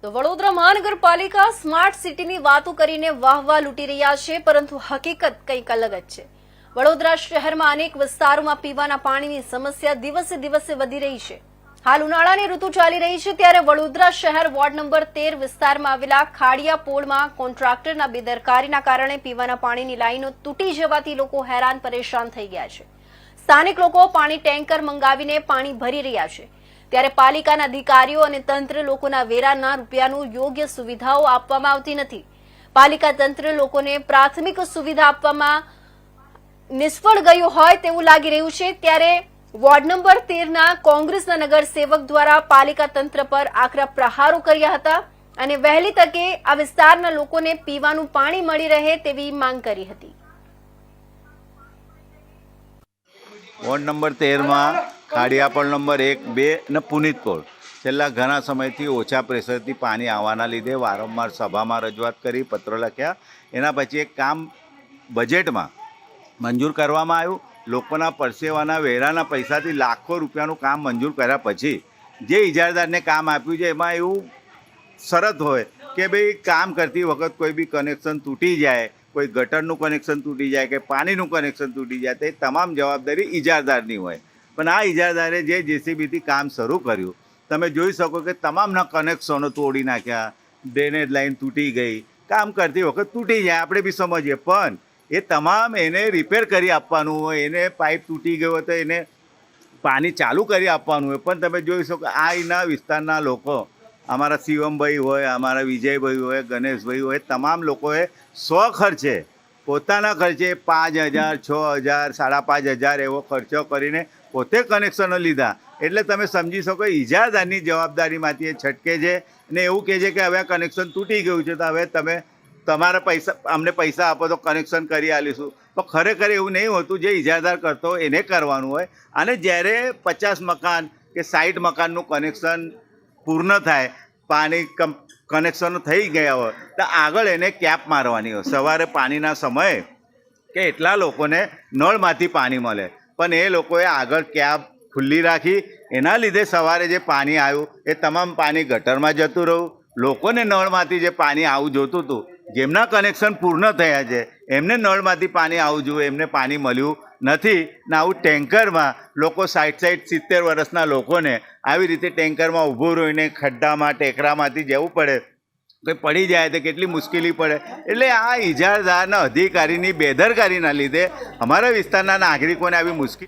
તો વડોદરા મહાનગરપાલિકા સ્માર્ટ સિટીની વાતો કરીને વાહવા લૂંટી રહ્યા છે, પરંતુ હકીકત કંઈક અલગ જ છે। વડોદરા શહેરમાં અનેક વિસ્તારોમાં પીવાના પાણીની સમસ્યા દિવસે દિવસે વધી રહી છે। હાલ ઉનાળાની ઋતુ ચાલી રહી છે, ત્યારે વડોદરા શહેર વોર્ડ નંબર 13 વિસ્તારમાં આવેલા ખાડિયા પોળમાં કોન્ટ્રાક્ટરના બેદરકારીના કારણે પીવાના પાણીની લાઈનો તૂટી જવાથી લોકો હેરાન પરેશાન થઈ ગયા છે। સ્થાનિક લોકો પાણી ટેન્કર મંગાવીને પાણી ભરી રહ્યા છે, ત્યારે પાલિકાના અધિકારીઓ અને તંત્ર લોકોના વેરાના રૂપિયાનું યોગ્ય સુવિધાઓ આપવામાં આવતી નથી। પાલિકા તંત્ર લોકોને પ્રાથમિક સુવિધા આપવામાં નિષ્ફળ ગયું હોય તેવું લાગી રહ્યું છે। ત્યારે વોર્ડ નંબર 13ના કોંગ્રેસના નગરસેવક દ્વારા પાલિકા તંત્ર પર આકરા પ્રહારો કર્યા હતા અને વહેલી તકે આ વિસ્તારના લોકોને પીવાનું પાણી મળી રહે તેવી માંગ કરી હતી। વોર્ડ નંબર 13માં ખાડિયાપળ નંબર 1, 2 અને પુનિતપોળ છેલ્લા ઘણા સમયથી ઓછા પ્રેશરથી પાણી આવવાના લીધે વારંવાર સભામાં રજૂઆત કરી, પત્રો લખ્યા। એના પછી એક કામ બજેટમાં મંજૂર કરવામાં આવ્યું। લોકોના પરસેવાના વેરાના પૈસાથી લાખો રૂપિયાનું કામ મંજૂર કર્યા પછી જે ઇજારદારને કામ આપ્યું છે એમાં એવું શરત હોય કે ભાઈ કામ કરતી વખત કોઈ બી કનેક્શન તૂટી જાય, કોઈ ગટરનું કનેક્શન તૂટી જાય કે પાણીનું કનેક્શન તૂટી જાય, તે તમામ જવાબદારી ઇજારદારની હોય। પણ આ ઇજારદારે જે જેસીબીથી કામ શરૂ કર્યું, તમે જોઈ શકો કે તમામના કનેક્શનો તોડી નાખ્યા, ડ્રેનેજ લાઈન તૂટી ગઈ। કામ કરતી વખત તૂટી જાય, આપણે બી સમજીએ, પણ એ તમામ એને રિપેર કરી આપવાનું હોય, એને પાઇપ તૂટી ગયો હોય તો એને પાણી ચાલુ કરી આપવાનું હોય। પણ તમે જોઈ શકો આ એના વિસ્તારના લોકો, અમારા શિવમભાઈ હોય, અમારા વિજયભાઈ હોય, ગણેશભાઈ હોય, તમામ લોકોએ સ્વખર્ચે પોતાના ખર્ચે 5,000, 6,000, 5,500 એવો ખર્ચો કરીને પોતે કનેક્શનો લીધા। એટલે તમે સમજી શકો ઇજારદારની જવાબદારીમાંથી એ છટકે છે અને એવું કહે છે કે હવે આ કનેક્શન તૂટી ગયું છે તો હવે તમે તમારા પૈસા અમને પૈસા આપો તો કનેક્શન કરી આલીશું। તો ખરેખર એવું નહીં હોતું। જે ઇજારદાર કરતો હોય એને કરવાનું હોય। અને જ્યારે 50 મકાન કે 60 મકાનનું કનેક્શન પૂર્ણ થાય, પાણી કનેક્શનો થઈ ગયા હોય તો આગળ એને કેપ મારવાની હોય। સવારે પાણીના સમયે કે એટલા લોકોને નળમાંથી પાણી મળે, પણ એ લોકોએ આગળ કેપ ખુલ્લી રાખી, એના લીધે સવારે જે પાણી આવ્યું એ તમામ પાણી ગટરમાં જતું રહ્યું। લોકોને નળમાંથી જે પાણી આવું જોતું હતું, જેમના કનેક્શન પૂર્ણ થયા છે એમને નળમાંથી પાણી આવવું જોઈએ, એમને પાણી મળ્યું નથી। ને આવું ટેન્કરમાં લોકો 60-70 વર્ષના લોકોને આવી રીતે ટેન્કરમાં ઊભું રહીને ખડ્ડામાં ટેકરામાંથી જવું પડે, કંઈ પડી જાય તો કેટલી મુશ્કેલી પડે। એટલે આ ઇજારદારના અધિકારીની બેદરકારીના લીધે અમારા વિસ્તારના નાગરિકોને આવી મુશ્કેલી